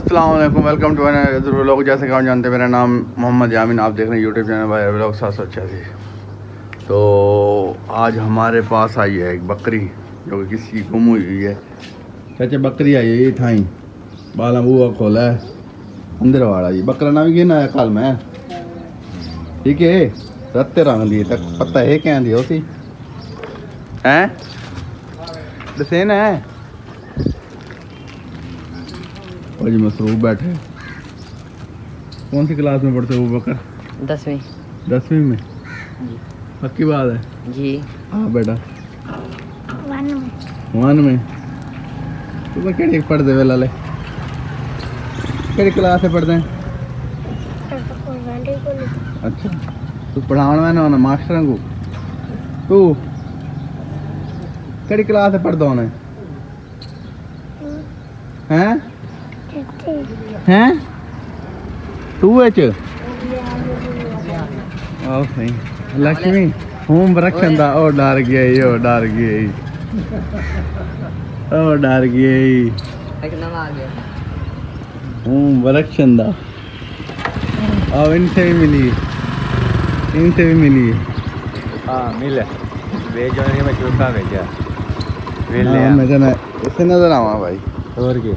अस्सलाम वालेकुम, welcome to other vlog. जैसे कि आप जानते हैं मेरा नाम मोहम्मद यामीन, आप देख रहे हैं यूट्यूब चैनल भाई व्लॉग 786। तो आज हमारे पास आई है एक बकरी जो कि किसी की गुम हुई है। चाचा बकरी आई है ये ठाई बाला बुआ खोला है अंदर वाला जी बकरा ना भी गिना है कल मैं ठीक है रत्ते रंग लिए तक पता है क्या दिया उसी हैं दसेन है और जी मसरूफ बैठे। कौन सी क्लास में पढ़ते हो बकर? 10वीं। 10वीं में? पक्की बात है जी। हाँ बेटा 1 में। तुम केड़ी पढ़ते वे लाले केड़ी क्लास में पढ़ते हैं? अच्छा तू पढ़ाने में ना मास्टर को तू केड़ी क्लास में पढ़ता होने हैं हैं तू एच सही लक्ष्मी होम रखन दा ओ डर गई ओ डर गई ओ डर गई एक नवा आ गया होम रखन दा अब इनसे भी मिली हाँ मिले भेजो नहीं मैं चूका भेजा हाँ, मैं जना इसे नजर आवा भाई और की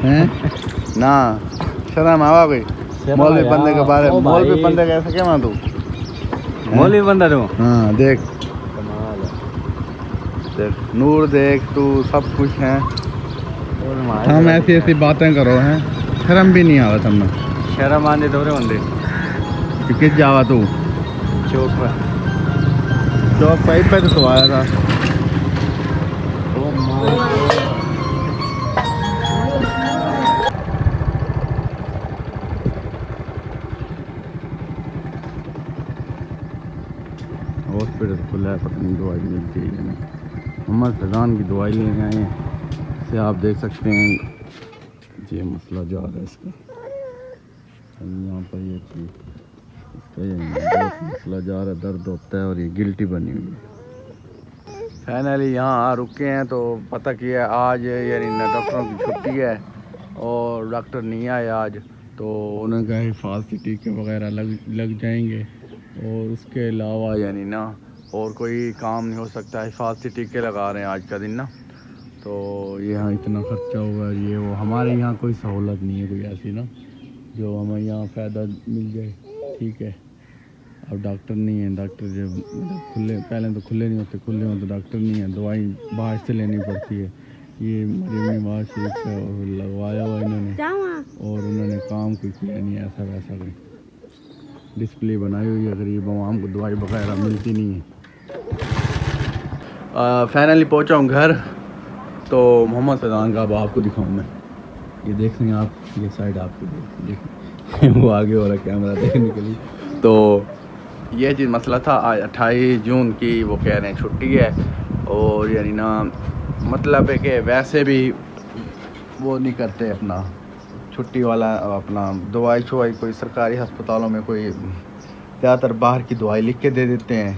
हैं ना शर्म आवा कोई मौलवी बंदे के बारे में मौलवी बंदे का ऐसा क्या तू मौलवी बंदा तू हाँ देख कमाल है देख नूर देख तू सब कुछ है और हम ऐसी ऐसी बातें करो हैं शर्म भी नहीं आवा तुमने शर्म आने दो रे बंदे कि किस जावा तू चौक पर चौक पे तो आया था हॉस्पिटल खुला है पता नहीं दवाई मिलती है या नहीं। मोहम्मद फैज़ान की दवाई लेने आए हैं इसे आप देख सकते हैं ये मसला जो आ रहा है इसका यहाँ पर ये चीज़ इसका ये बहुत मसला जा रहा है दर्द होता है और ये गिल्टी बनी हुई है। फाइनली यहाँ रुके हैं तो पता किया आज यानी डॉक्टरों की छुट्टी है और डॉक्टर नहीं आए आज तो उन्होंने कहा हिफाजती टीके वगैरह लग जाएंगे और उसके अलावा यानी ना और कोई काम नहीं हो सकता। हिफाजती टीके लगा रहे हैं आज का दिन ना तो यहाँ इतना खर्चा हुआ है ये वो हमारे यहाँ कोई सहूलत नहीं है कोई ऐसी ना जो हमें यहाँ फ़ायदा मिल जाए ठीक है। अब डॉक्टर नहीं है डॉक्टर जब खुले पहले तो खुले नहीं होते खुले होते डॉक्टर नहीं है दवाई बाहर से लेनी पड़ती है। ये मरीम नवाज शरीफ से लगवाया हुआ इन्होंने और उन्होंने काम कोई किया नहीं ऐसा वैसा कोई डिस्प्ले बनाई हुई है गरीब आवाम को दवाई वगैरह मिलती नहीं है। फाइनली पहुँचा हूँ घर तो मोहम्मद फैज़ान का अब आपको दिखाऊँ मैं ये देख लेंगे आप ये साइड आपको देख वो आगे हो रहा कैमरा देखने के लिए। तो ये चीज़ मसला था आज 28 जून की वो कह रहे हैं छुट्टी है और यानी ना मतलब है कि वैसे भी वो नहीं करते अपना छुट्टी वाला अपना दवाई शवाई कोई सरकारी अस्पतालों में कोई ज़्यादातर बाहर की दवाई लिख के दे देते हैं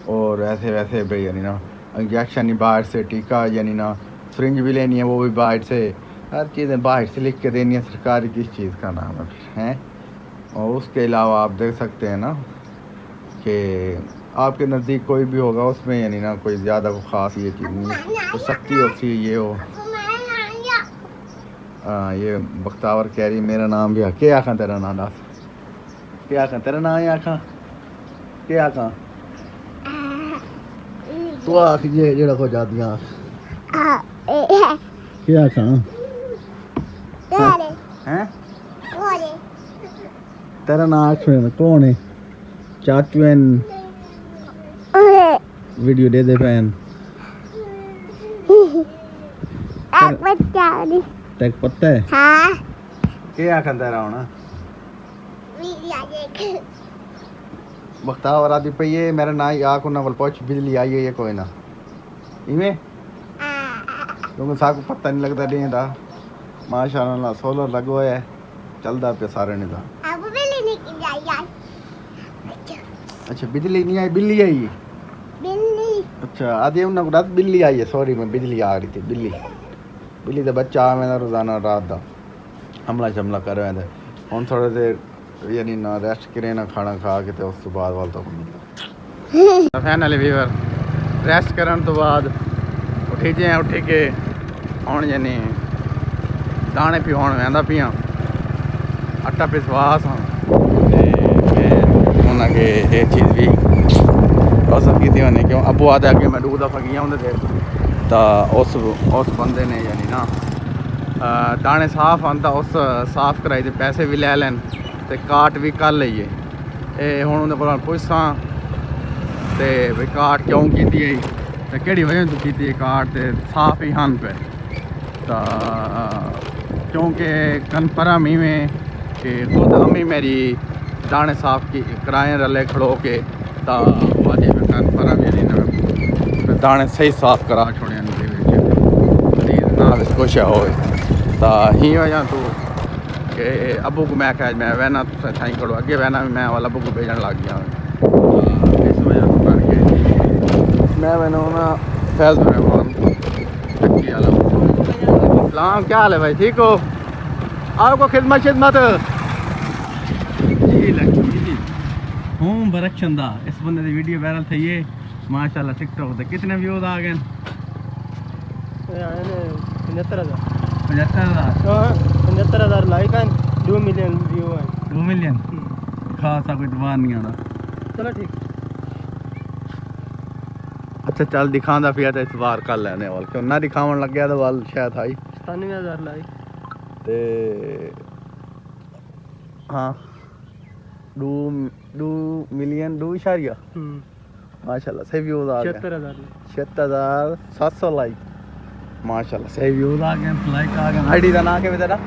और ऐसे वैसे भाई यानी ना इंजेक्शन ही बाहर से टीका यानी ना सिरिंज भी लेनी है वो भी बाहर से हर चीज़ें बाहर से लिख के देनी है सरकारी किस चीज़ का नाम है। और उसके अलावा आप देख सकते हैं ना कि आपके नज़दीक कोई भी होगा उसमें यानी ना कोई ज़्यादा को ख़ास ये चीज़ नहीं तो सख्ती होती है ये हो। ये बख्तावर कह रही मेरा नाम भी क्या आखा तेरा नाम दस क्या आखा तेरा नाम है आखा क्या आखा तू आख ये जेड़ा हो जाती क्या आखा हैं तेरा नाम कौन है चाचू एन वीडियो दे फैन तेक पता है हाँ क्या आखा तेरा होना बख्तावर आदि पे ये मेरा ना आँख ना बोल पहुँच बिजली आई है ये कोई ना इमें क्योंकि साको पता नहीं लगता नहीं था माशाल्लाह सोलर लगवा है चलता पे सारे नहीं था। अच्छा बिजली नहीं आई बिल्ली आई अच्छा आदि उन्होंने रात बिल्ली आई है सॉरी मैं बिजली आ रही थी बिल्ली बिल्ली का बच्चा आ मेरा रोज़ाना रात का हमला शमला कर रहे थे हम थोड़ी देर यानी ना रेस्ट करें ना खाना खा के तो उस बाद वाल तो फाइनली वीवर रेस्ट करने तो बाद उठी जाए उठी के हूँ यानी दाने पिवाण वहदा पिया आटा पिसवा उन्होंने ये चीज़ भी पसंद की मैंने क्यों अबू आदे अगे मैं 2 दफ़ा गया उन्हें तो उस बंदे ने यानी ना दाने साफ आंदा उस साफ कराई दे पैसे भी ले लैन ते काट भी कर लीए हूँ उन्हें को पुछसा तो भाई काट क्यों की कि वजह तो की काट तो साफ ही हन पे तो क्योंकि कनपरा मी में कि खुद अम्मी मेरी दाने साफ की कराए रले खड़ो के कनपरा मेरी दाने सही साफ करा छोड़े ना कुछ हो तो ही वजह तू कि अबू को मैं कह मैं वहना तुम थाई करो अगे वहना मैं वाला अबू को भेजन लग गया इस वजह तो करके मैं वहना ना फैज रहमान सलाम क्या हाल है भाई ठीक हो आपको खिदमत शिदमत जी लगी जी हूँ बरकचंदा इस बंदे की वीडियो वायरल थी है माशाल्लाह टिकटॉक पे कितने व्यूज आ गए 75,000 लाइक हैं 2 मिलियन व्यू हैं 2 मिलियन खासा कोई दबार नहीं आना चलो ठीक अच्छा चल दिखांदा पिया तो इस बार कर लेने वाल क्यों ना दिखावन लग गया तो वाल शायद आई 97,000 लाइक ते हाँ 2 मिलियन 2 इशारिया माशाल्लाह सही व्यूज आ गए 76,700 लाइक माशाल्लाह सही व्यूज आ गए लाइक आ गए आईडी का नाम क्या है तेरा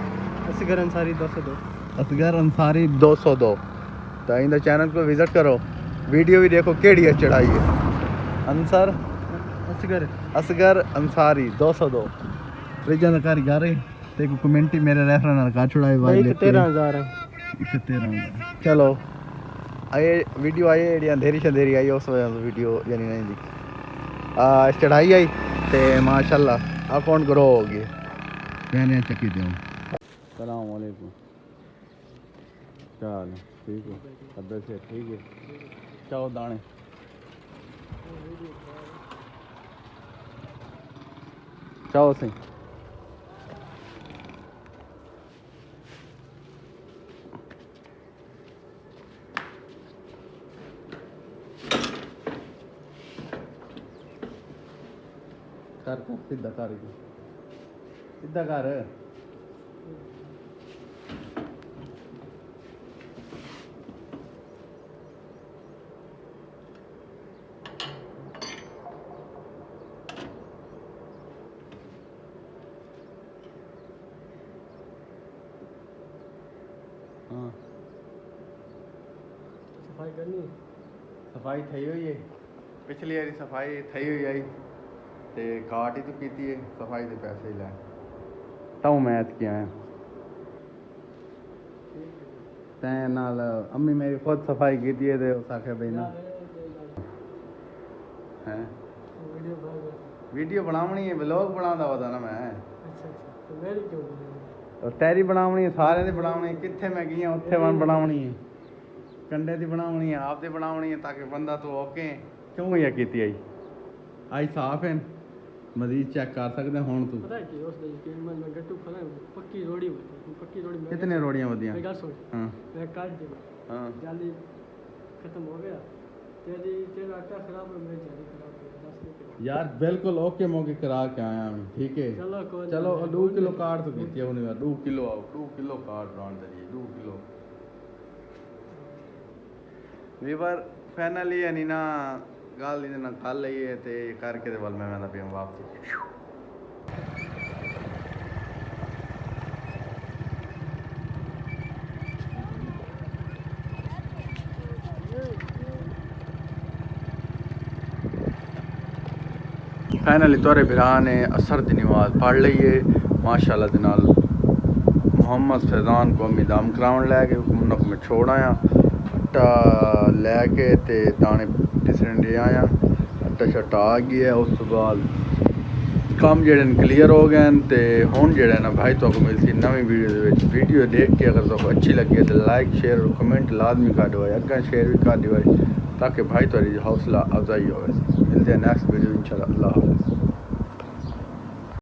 असगर अंसारी 202 असगर अंसारी 202 तो इन चैनल को विजिट करो वीडियो भी देखो केड़ी है चढ़ाई है असगर अंसारी 202 फ्रिज कर गा रहे ते को कमेंट ही मेरे रेफरेंस नाल का छुड़ाई भाई 13,000 है 13,000 चलो आए वीडियो आई एडी अंधेरी शंधेरी आई उस वजह से वीडियो यानी नहीं दिखी चढ़ाई आई ते माशाल्लाह अकाउंट ग्रो हो गए मैंने चक्की दूँ सलाम वालेकुम क्या हाल है ठीक है अब्बे से ठीक है चाहो दाने चाहो सही कर सीधा कर सीधा कर हाँ सफाई करनी सफाई थी हुई है पिछली बारी सफाई थी हुई आई ते काट ही तो की है सफाई के पैसे ही लाए तू मैथ किया है तैं नाल अम्मी मेरी खुद सफाई की है तो उस आखे भाई ना हैं वीडियो बनावनी है व्लॉग बनाता होता ना मैं तो मेरी क्यों और तेरी बनावनी है सारे दी बनावनी है कित्थे मैं गई उत्थे वन बनावनी है कंडे दी बनावनी है आप दी बनावनी है ताकि बंदा तो ओके क्यों ये की आई साफ है मजीद चेक कर सकते हैं हुण तू पता है कि उस दिन मैं गट्टू खला पक्की रोड़ी कितने रोड़ियां वदियां मैं सुन हां मैं काट दी हां जाली खत्म हो गया तेरा आटा खराब है मेरी जाली खराब है 10 रुपए यार बिल्कुल ओके मौके करा के आया मैं ठीक है चलो 2 किलो काट तो कीती है 2 किलो आओ 2 किलो काट राउंड दे 2 किलो वीवर फाइनली यानी ना गल इहदे नाल कर लई है ते करके ते वल मैं आंदा पिया वापसी फाइनली तोरे बिरा ने असर की नमाज पढ़ ली है माशाल्लाह दे नाल मोहम्मद फैजान को अमीदाम कराउन लैके हुकूमत में छोड़ आया आटा लैके ते दाने पिसण दे आया आटा शटा आ गया उस तो बाद काम जड़े क्लीयर हो गए तो हुण जड़ा ना भाई तो मिलती नवी वीडियो देख के अगर तो अच्छी लगी तो लाइक शेयर और कमेंट लाजमी कर दो अगर शेयर भी कर दो ताकि भाई थोड़ी हौसला अफजाई हो। मिलते हैं नेक्स्ट वीडियो इंशाल्लाह। अल्लाह हाफ़िज़।